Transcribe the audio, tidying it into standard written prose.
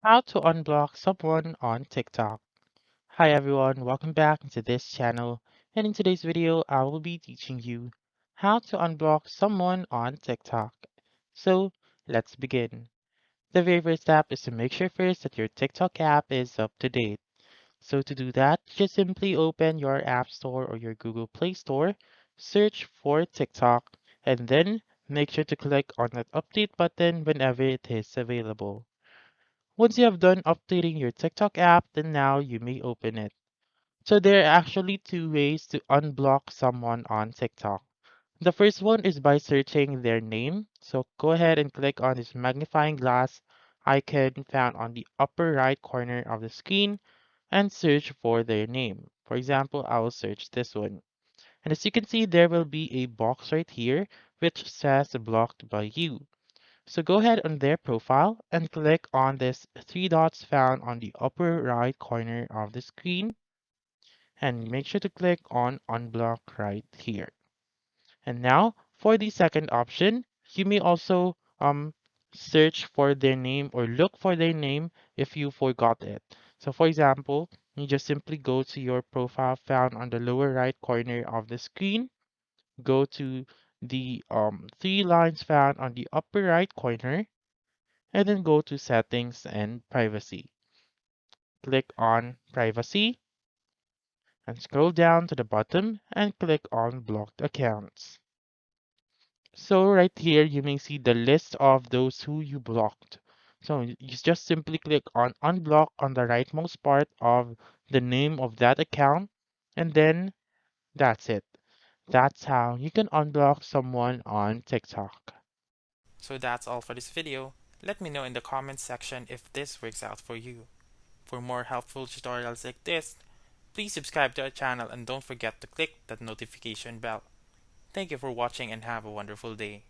How to unblock someone on TikTok. Hi everyone, welcome back to this channel. And in today's video, I will be teaching you how to unblock someone on TikTok. So let's begin. The very first step is to make sure first that your TikTok app is up to date. So to do that, just simply open your App Store or your Google Play Store, search for TikTok, and then make sure to click on that update button whenever it is available. Once you have done updating your TikTok app, then now you may open it. So there are actually two ways to unblock someone on TikTok. The first one is by searching their name. So go ahead and click on this magnifying glass icon found on the upper right corner of the screen and search for their name. For example, I will search this one. And as you can see, there will be a box right here which says blocked by you. So go ahead on their profile and click on this three dots found on the upper right corner of the screen and make sure to click on unblock right here. And now for the second option, you may also search for their name or look for their name if you forgot it. So for example, you just simply go to your profile found on the lower right corner of the screen, go to the three lines found on the upper right corner and then go to settings and privacy. Click on privacy and scroll down to the bottom and click on blocked accounts. So right here, you may see the list of those who you blocked. So you just simply click on unblock on the rightmost part of the name of that account and then that's it. That's how you can unblock someone on TikTok. So that's all for this video. Let me know in the comments section if this works out for you. For more helpful tutorials like this, please subscribe to our channel and don't forget to click that notification bell. Thank you for watching and have a wonderful day.